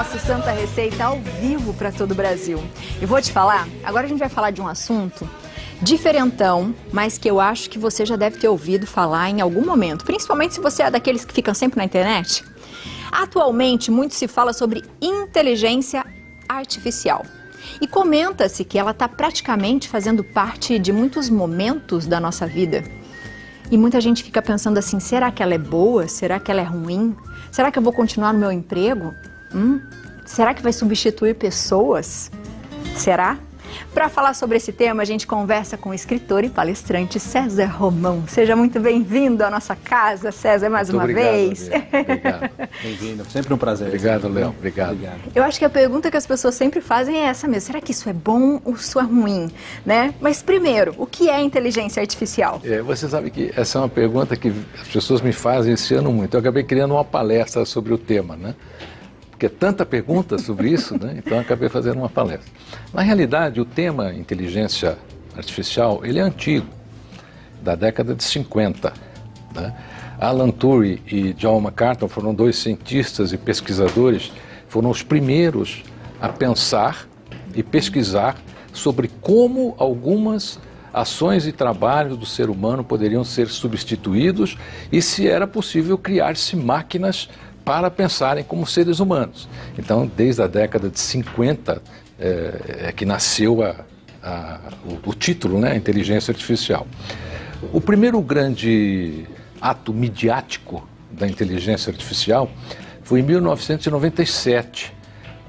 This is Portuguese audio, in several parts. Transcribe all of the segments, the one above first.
nosso Santa Receita ao vivo para todo o Brasil. E vou te falar, agora a gente vai falar de um assunto diferentão, mas que eu acho que você já deve ter ouvido falar em algum momento, principalmente se você é daqueles que ficam sempre na internet. Atualmente, muito se fala sobre inteligência artificial. E comenta-se que ela está praticamente fazendo parte de muitos momentos da nossa vida. E muita gente fica pensando assim, será que ela é boa? Será que ela é ruim? Será que eu vou continuar no meu emprego? Será que vai substituir pessoas? Será? Para falar sobre esse tema, a gente conversa com o escritor e palestrante César Romão. Seja muito bem-vindo à nossa casa, César, mais uma vez. Obrigado. Bem-vindo. Sempre um prazer. Obrigado, Léo. Obrigado. Eu acho que a pergunta que as pessoas sempre fazem é essa mesmo. Será que isso é bom ou isso é ruim? Né? Mas primeiro, o que é inteligência artificial? Você sabe que essa é uma pergunta que as pessoas me fazem esse ano muito. Eu acabei criando uma palestra sobre o tema, né? Porque é tanta pergunta sobre isso, né? Então eu acabei fazendo uma palestra. Na realidade, o tema inteligência artificial, ele é antigo, da década de 50. Né? Alan Turing e John McCarthy foram dois cientistas e pesquisadores, foram os primeiros a pensar e pesquisar sobre como algumas ações e trabalhos do ser humano poderiam ser substituídos e se era possível criar-se máquinas para pensarem como seres humanos. Então, desde a década de 50 é que nasceu o título, né, inteligência artificial. O primeiro grande ato midiático da inteligência artificial foi em 1997,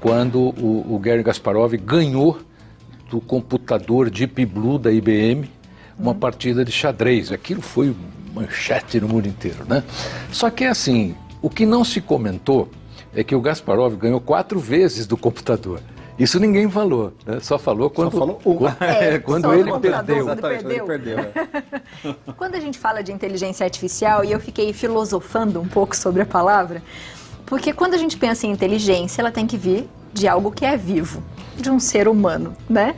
quando o Garry Kasparov ganhou do computador Deep Blue da IBM uma partida de xadrez. Aquilo foi manchete no mundo inteiro, né? Só que assim, o que não se comentou é que o Kasparov ganhou 4 vezes do computador. Isso ninguém falou, né? Só falou quando, quando ele perdeu. Quando a gente fala de inteligência artificial, e eu fiquei filosofando um pouco sobre a palavra, porque quando a gente pensa em inteligência, ela tem que vir de algo que é vivo, de um ser humano, né?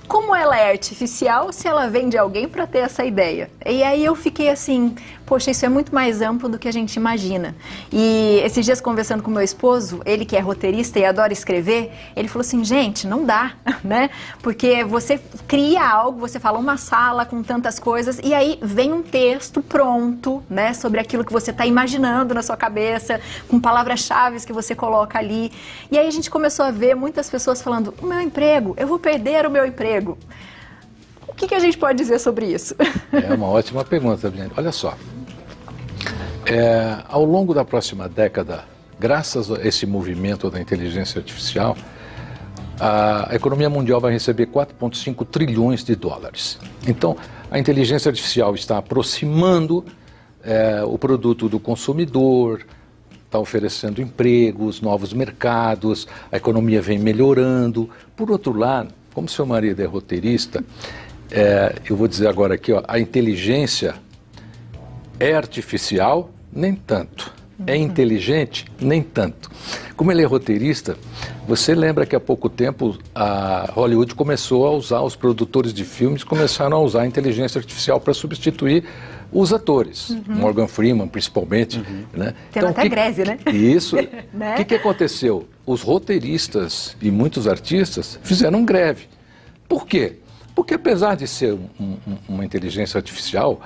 Como ela é artificial, se ela vem de alguém para ter essa ideia? E aí eu fiquei assim, poxa, isso é muito mais amplo do que a gente imagina. E esses dias conversando com meu esposo, ele que é roteirista e adora escrever, ele falou assim, gente, não dá, né? Porque você cria algo, você fala uma sala com tantas coisas, e aí vem um texto pronto, né? Sobre aquilo que você está imaginando na sua cabeça, com palavras-chave que você coloca ali. E aí a gente começou a ver muitas pessoas falando, o meu emprego, eu vou perder o meu emprego. O que a gente pode dizer sobre isso? É uma ótima pergunta, Sabrina. Olha só, ao longo da próxima década, graças a esse movimento da inteligência artificial, a economia mundial vai receber 4,5 trilhões de dólares. Então, a inteligência artificial está aproximando o produto do consumidor, está oferecendo empregos, novos mercados, a economia vem melhorando. Por outro lado, como seu marido é roteirista, eu vou dizer agora aqui, ó, a inteligência é artificial? Nem tanto. É inteligente? Nem tanto. Como ele é roteirista, você lembra que há pouco tempo a Hollywood começou a usar, os produtores de filmes começaram a usar a inteligência artificial para substituir os atores, Morgan Freeman principalmente. Né? Tendo até greve, né? Isso. Né? O que aconteceu? Os roteiristas e muitos artistas fizeram greve. Por quê? Porque apesar de ser uma inteligência artificial,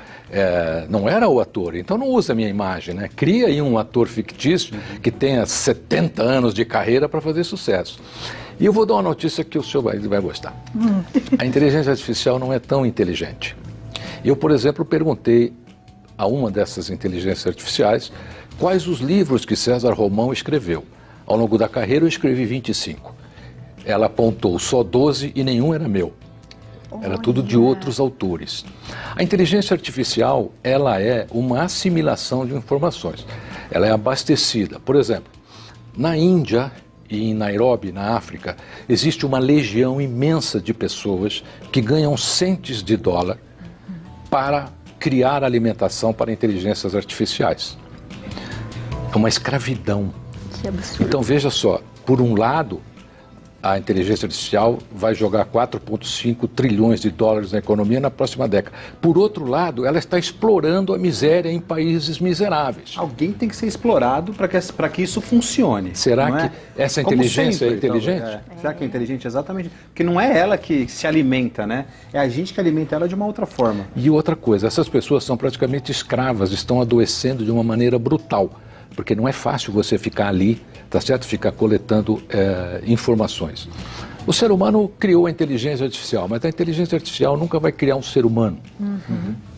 não era o ator, então não usa a minha imagem, né? Cria aí um ator fictício que tenha 70 anos de carreira para fazer sucesso. E eu vou dar uma notícia que o senhor vai gostar. A inteligência artificial não é tão inteligente. Eu, por exemplo, perguntei a uma dessas inteligências artificiais quais os livros que César Romão escreveu. Ao longo da carreira eu escrevi 25. Ela apontou só 12 e nenhum era meu. Era tudo de outros autores. A inteligência artificial, ela é uma assimilação de informações. Ela é abastecida. Por exemplo, na Índia e em Nairobi, na África, existe uma legião imensa de pessoas que ganham centes de dólar para criar alimentação para inteligências artificiais. É uma escravidão. Que absurdo. Então veja só, por um lado, a inteligência artificial vai jogar 4,5 trilhões de dólares na economia na próxima década. Por outro lado, ela está explorando a miséria em países miseráveis. Alguém tem que ser explorado para que isso funcione. Será que essa inteligência é inteligente? Será que é inteligente? Exatamente. Porque não é ela que se alimenta, né? É a gente que alimenta ela de uma outra forma. E outra coisa, essas pessoas são praticamente escravas, estão adoecendo de uma maneira brutal. Porque não é fácil você ficar ali, tá certo? Ficar coletando informações. O ser humano criou a inteligência artificial, mas a inteligência artificial nunca vai criar um ser humano.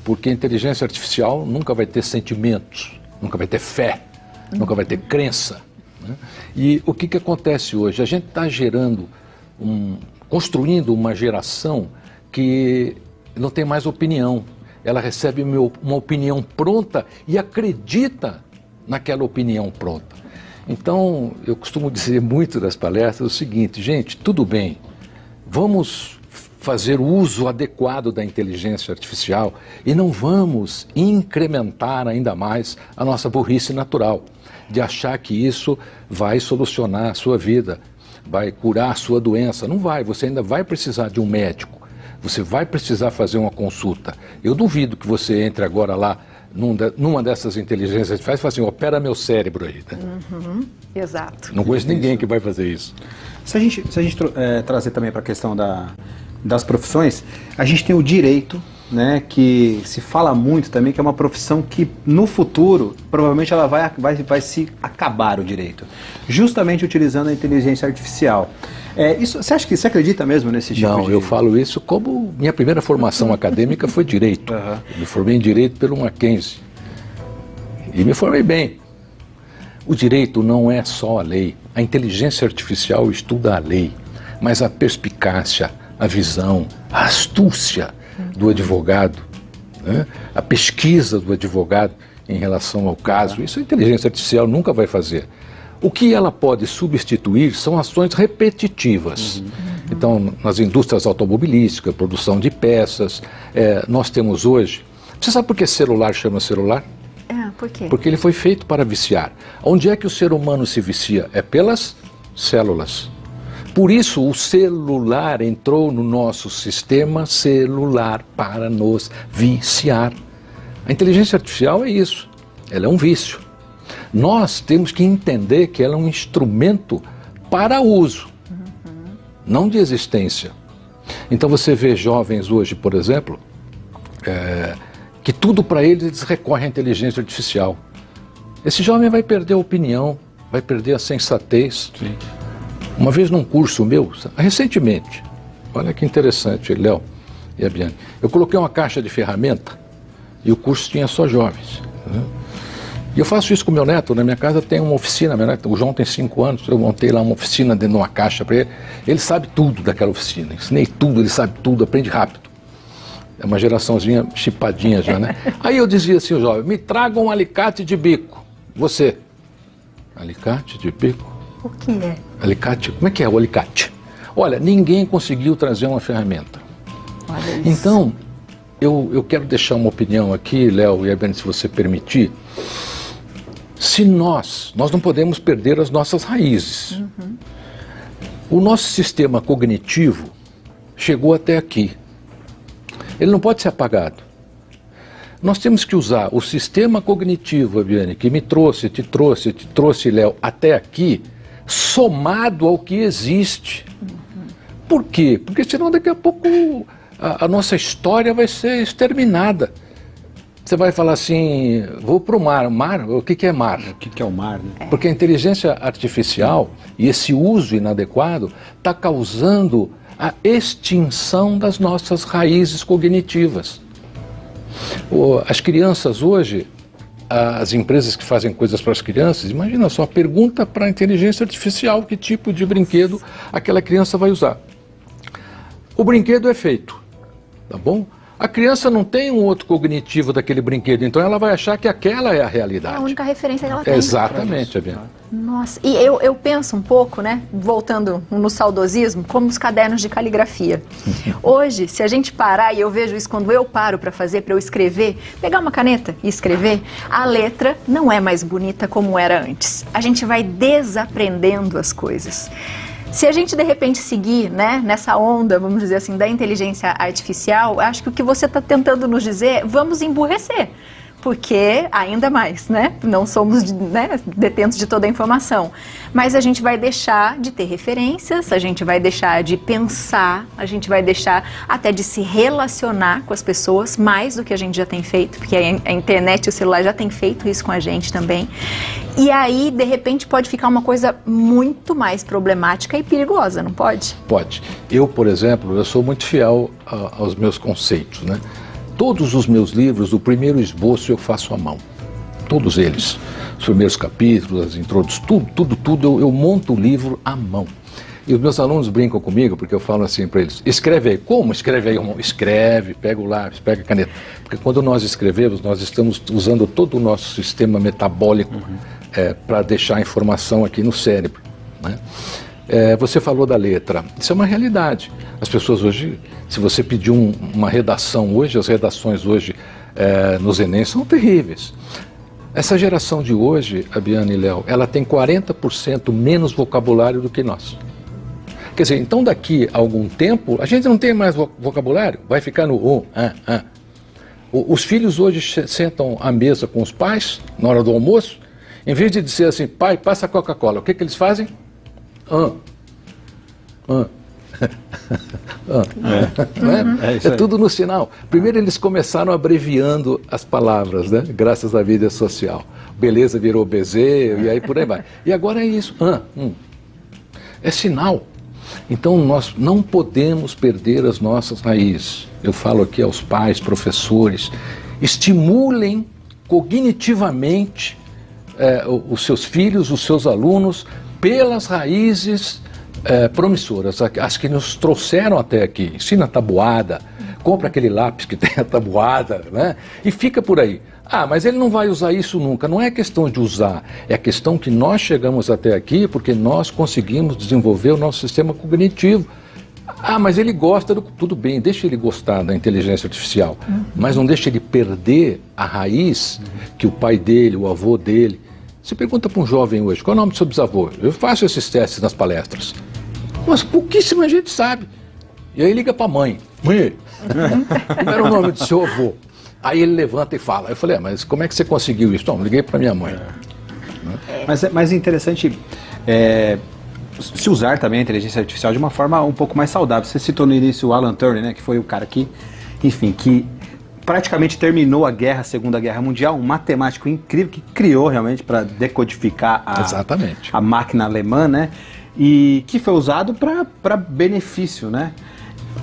Porque a inteligência artificial nunca vai ter sentimentos, nunca vai ter fé, nunca vai ter crença. Né? E o que acontece hoje? A gente está construindo uma geração que não tem mais opinião. Ela recebe uma opinião pronta e acredita naquela opinião pronta. Então, eu costumo dizer muito das palestras o seguinte: gente, tudo bem, vamos fazer o uso adequado da inteligência artificial e não vamos incrementar ainda mais a nossa burrice natural, de achar que isso vai solucionar a sua vida, vai curar a sua doença. Não vai, você ainda vai precisar de um médico, você vai precisar fazer uma consulta. Eu duvido que você entre agora lá numa dessas inteligências artificiais e fala assim: opera meu cérebro aí. Né? Exato. Não conheço ninguém que vai fazer isso. Se a gente trazer também para a questão das profissões, a gente tem o direito, né, que se fala muito também, que é uma profissão que no futuro provavelmente ela vai se acabar o direito, justamente utilizando a inteligência artificial. Você acredita mesmo nesse tipo Não, de... eu falo isso como minha primeira formação acadêmica foi Direito. Eu me formei em Direito pelo Mackenzie. E me formei bem. O direito não é só a lei. A inteligência artificial estuda a lei. Mas a perspicácia, a visão, a astúcia do advogado, né? A pesquisa do advogado em relação ao caso, isso a inteligência artificial nunca vai fazer. O que ela pode substituir são ações repetitivas. Então, nas indústrias automobilísticas, produção de peças, nós temos hoje... Você sabe por que celular chama celular? Por quê? Porque ele foi feito para viciar. Onde é que o ser humano se vicia? É pelas células. Por isso, o celular entrou no nosso sistema celular para nos viciar. A inteligência artificial é isso. Ela é um vício. Nós temos que entender que ela é um instrumento para uso, não de existência. Então você vê jovens hoje, por exemplo, que tudo para eles recorre à inteligência artificial. Esse jovem vai perder a opinião, vai perder a sensatez. Sim. Uma vez num curso meu, recentemente, olha que interessante, Léo e a Biane, eu coloquei uma caixa de ferramenta e o curso tinha só jovens. Né? E eu faço isso com meu neto. Na minha casa tem uma oficina, meu neto, o João tem 5 anos, eu montei lá uma oficina dentro de uma caixa para ele. Ele sabe tudo daquela oficina, ensinei tudo, ele sabe tudo, aprende rápido. É uma geraçãozinha chipadinha já, né? Aí eu dizia assim, o jovem, me traga um alicate de bico. Você, alicate de bico? O que é? Alicate, como é que é o alicate? Olha, ninguém conseguiu trazer uma ferramenta. Olha isso. Então, eu quero deixar uma opinião aqui, Léo e Eben, se você permitir. Se nós não podemos perder as nossas raízes. O nosso sistema cognitivo chegou até aqui. Ele não pode ser apagado. Nós temos que usar o sistema cognitivo, Abiane, que me trouxe, te trouxe, Léo, até aqui, somado ao que existe. Por quê? Porque senão daqui a pouco a nossa história vai ser exterminada. Você vai falar assim, vou para o mar. Mar? O que é mar? O que é o mar, né? Porque a inteligência artificial e esse uso inadequado está causando a extinção das nossas raízes cognitivas. As crianças hoje, as empresas que fazem coisas para as crianças, imagina só, pergunta para a inteligência artificial que tipo de brinquedo aquela criança vai usar. O brinquedo é feito, tá bom? A criança não tem um outro cognitivo daquele brinquedo, então ela vai achar que aquela é a realidade. É a única referência que ela tem. Exatamente, Abiane. Nossa, e eu penso um pouco, né, voltando no saudosismo, como os cadernos de caligrafia. Hoje, se a gente parar, e eu vejo isso quando eu paro para eu escrever, pegar uma caneta e escrever, a letra não é mais bonita como era antes. A gente vai desaprendendo as coisas. Se a gente, de repente, seguir, né, nessa onda, vamos dizer assim, da inteligência artificial, acho que o que você está tentando nos dizer, vamos emburrecer. Porque, ainda mais, né, não somos, né, detentos de toda a informação. Mas a gente vai deixar de ter referências, a gente vai deixar de pensar, a gente vai deixar até de se relacionar com as pessoas, mais do que a gente já tem feito, porque a internet e o celular já tem feito isso com a gente também. E aí, de repente, pode ficar uma coisa muito mais problemática e perigosa, não pode? Pode. Eu, por exemplo, eu sou muito fiel aos meus conceitos, né? Todos os meus livros, o primeiro esboço eu faço à mão. Todos eles. Os primeiros capítulos, as introduções, tudo, eu monto o livro à mão. E os meus alunos brincam comigo, porque eu falo assim para eles, escreve aí. Como escreve aí? Escreve, pega o lápis, pega a caneta. Porque quando nós escrevemos, nós estamos usando todo o nosso sistema metabólico para deixar a informação aqui no cérebro, né? Você falou da letra, isso é uma realidade. As pessoas hoje, se você pedir uma redação hoje, as redações hoje nos Enem são terríveis. Essa geração de hoje, a Biane e Léo, ela tem 40% menos vocabulário do que nós. Quer dizer, então daqui a algum tempo, a gente não tem mais vocabulário, vai ficar no Os filhos hoje sentam à mesa com os pais, na hora do almoço, em vez de dizer assim, pai, passa Coca-Cola, o que eles fazem? É tudo no sinal. Primeiro eles começaram abreviando as palavras, né? Graças à vida social. Beleza virou bezerro e aí por aí vai. E agora é isso. É sinal. Então nós não podemos perder as nossas raízes. Eu falo aqui aos pais, professores, estimulem cognitivamente os seus filhos, os seus alunos, pelas raízes promissoras, as que nos trouxeram até aqui. Ensina a tabuada, compra aquele lápis que tem a tabuada, né? E fica por aí. Mas ele não vai usar isso nunca. Não é questão de usar, é a questão que nós chegamos até aqui porque nós conseguimos desenvolver o nosso sistema cognitivo. Mas ele gosta Tudo bem, deixa ele gostar da inteligência artificial, mas não deixa ele perder a raiz que o pai dele, o avô dele. Você pergunta para um jovem hoje, qual é o nome do seu bisavô? Eu faço esses testes nas palestras. Mas pouquíssima gente sabe. E aí liga para a mãe. Mãe, como era o nome do seu avô? Aí ele levanta e fala. Eu falei, mas como é que você conseguiu isso? Não, liguei para minha mãe. Mas é interessante se usar também a inteligência artificial de uma forma um pouco mais saudável. Você citou no início o Alan Turing, né, que foi o cara que, enfim, que praticamente terminou a Segunda Guerra Mundial, um matemático incrível que criou realmente para decodificar a máquina alemã, né? E que foi usado para benefício, né?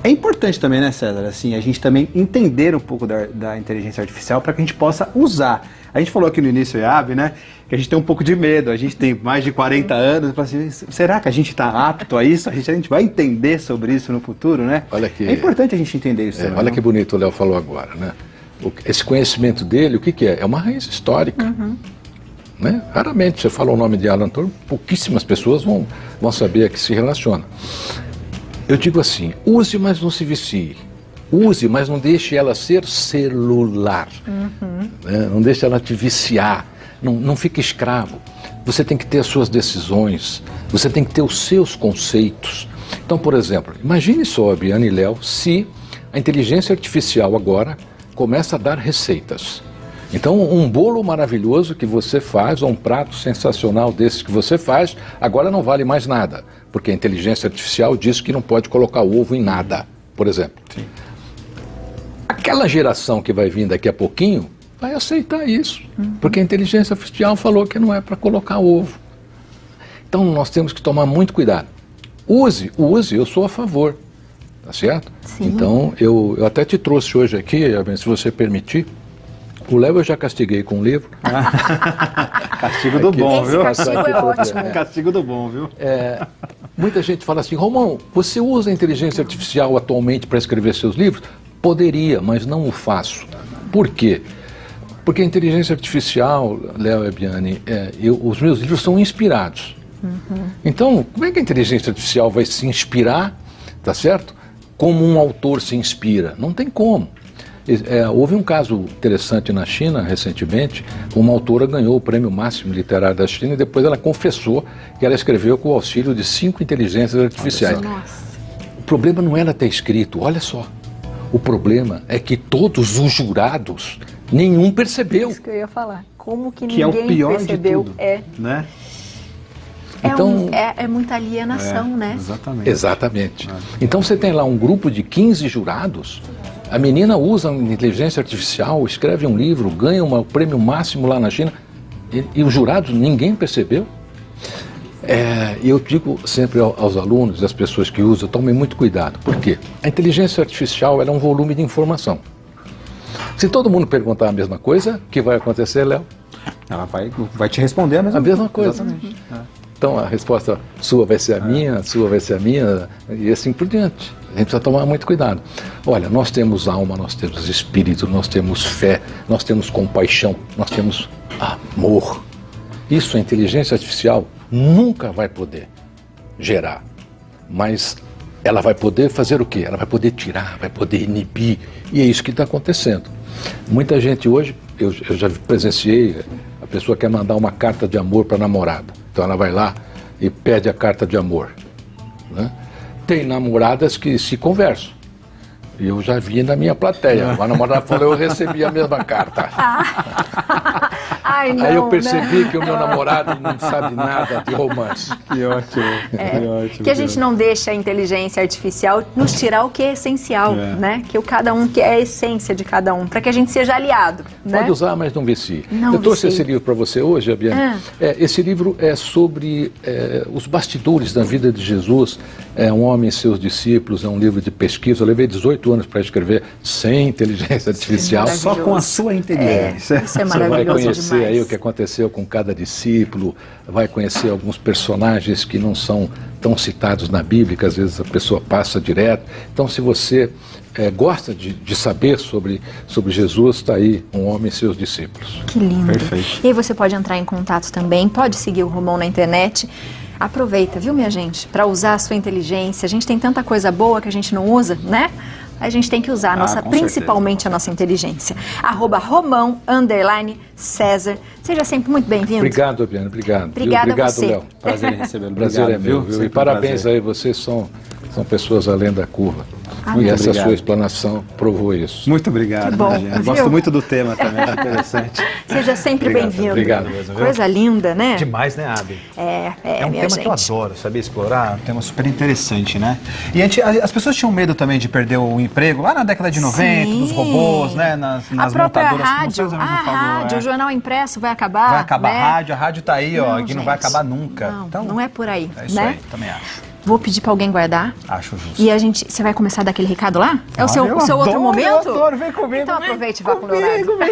É importante também, né, César, assim, a gente também entender um pouco da inteligência artificial para que a gente possa usar. A gente falou aqui no início, IAB, né, que a gente tem um pouco de medo, a gente tem mais de 40 anos, assim, será que a gente está apto a isso? A gente vai entender sobre isso no futuro, né? Olha que, é importante a gente entender isso também. Olha que bonito o Léo falou agora, né? Esse conhecimento dele, o que é? É uma raiz histórica. Né? Raramente você fala o nome de Alan Turing, pouquíssimas pessoas vão saber a que se relaciona. Eu digo assim, use, mas não se vicie. Use, mas não deixe ela ser celular. Né? Não deixe ela te viciar. Não fique escravo. Você tem que ter as suas decisões. Você tem que ter os seus conceitos. Então, por exemplo, imagine só, Biane e Léo, se a inteligência artificial agora começa a dar receitas. Então, um bolo maravilhoso que você faz, ou um prato sensacional desse que você faz, agora não vale mais nada, porque a inteligência artificial diz que não pode colocar ovo em nada, por exemplo. Sim. Aquela geração que vai vir daqui a pouquinho vai aceitar isso, porque a inteligência artificial falou que não é para colocar ovo. Então, nós temos que tomar muito cuidado. Use, eu sou a favor, tá certo? Sim. Então, eu até te trouxe hoje aqui, se você permitir. O Léo eu já castiguei com um livro. Castigo do bom, viu? Castigo é ótimo. Castigo do bom, viu? Muita gente fala assim, Romão, você usa a inteligência artificial atualmente para escrever seus livros? Poderia, mas não o faço. Por quê? Porque a inteligência artificial, Léo e Biane, os meus livros são inspirados. Então, como é que a inteligência artificial vai se inspirar, tá certo? Como um autor se inspira? Não tem como. Houve um caso interessante na China, recentemente. Uma autora ganhou o prêmio máximo literário da China e depois ela confessou que ela escreveu com o auxílio de 5 inteligências artificiais. Nossa. O problema não era ter escrito, olha só. O problema é que todos os jurados, nenhum percebeu. Isso que eu ia falar. Como que Que é ninguém o pior percebeu? de tudo, É. né? Então, É muita alienação, né? Exatamente. Exatamente. Então você tem lá um grupo de 15 jurados, a menina usa uma inteligência artificial, escreve um livro, ganha um prêmio máximo lá na China, e os jurados, ninguém percebeu. E eu digo sempre aos alunos, às pessoas que usam, tomem muito cuidado. Por quê? A inteligência artificial ela é um volume de informação. Se todo mundo perguntar a mesma coisa, o que vai acontecer, Léo? Ela vai te responder a mesma coisa. Exatamente. Então a resposta sua vai ser a minha, a sua vai ser a minha, e assim por diante. A gente precisa tomar muito cuidado. Olha, nós temos alma, nós temos espírito, nós temos fé, nós temos compaixão, nós temos amor. Isso a inteligência artificial nunca vai poder gerar, mas ela vai poder fazer o quê? Ela vai poder tirar, vai poder inibir, e é isso que está acontecendo. Muita gente hoje, eu já presenciei, a pessoa quer mandar uma carta de amor para a namorada, então ela vai lá e pede a carta de amor, né? Tem namoradas que se conversam. Eu já vi na minha plateia. A namorada falou, eu recebi a mesma carta. Ai, não, aí eu percebi né? que o meu namorado não sabe nada de romance. Que ótimo. Que ótimo. Que a gente não deixa a inteligência artificial nos tirar o que é essencial, né? Que o cada um, que é a essência de cada um, para que a gente seja aliado, né? Pode usar, mas não vicie. Não eu trouxe vicie. esse livro para você hoje, Abiane. Esse livro é sobre os bastidores da vida de Jesus. É Um Homem e Seus Discípulos, é um livro de pesquisa. Eu levei 18 anos para escrever sem inteligência artificial. Só com a sua inteligência. Isso é Você vai maravilhoso conhecer demais. aí o que aconteceu com cada discípulo, vai conhecer alguns personagens que não são tão citados na Bíblia, que às vezes a pessoa passa direto. Então, se você gosta de saber sobre Jesus, está aí Um Homem e Seus Discípulos. Que lindo. Perfeito. E aí você pode entrar em contato também, pode seguir o Romão na internet. Aproveita, viu, minha gente, para usar a sua inteligência. A gente tem tanta coisa boa que a gente não usa, né? A gente tem que usar principalmente a nossa inteligência. @Romão_César. Seja sempre muito bem-vindo. Obrigado, Abiane, obrigado. Obrigada a Obrigado, você. Léo. Prazer em recebê-lo. Prazer Obrigado, é meu, viu? Sempre E parabéns prazer. aí, vocês são pessoas além da curva. Muito E essa obrigado. sua explanação provou isso. Muito obrigado. Que bom, Virginia. viu? Gosto muito do tema também, é interessante. Seja sempre bem-vindo. Obrigado. Coisa linda, né? Demais, né, Abi? É É um minha tema gente. que eu adoro, sabia? Explorar. Um tema super interessante, né? E as pessoas tinham medo também de perder o emprego lá na década de 90, Sim. dos robôs, né? Nas A própria montadoras. como rádio, César mesmo falou, rádio, o jornal impresso vai acabar. Vai acabar né? a rádio tá aí, ó, que não vai gente, acabar nunca. Não, Então, não é por aí, é isso né? aí, também acho. Vou pedir pra alguém guardar. Acho justo. E você vai começar daquele recado lá? É o seu Eu outro adoro, momento? Eu adoro, vem comigo. Então vem aproveite e vá com o comigo, Leonardo. vem.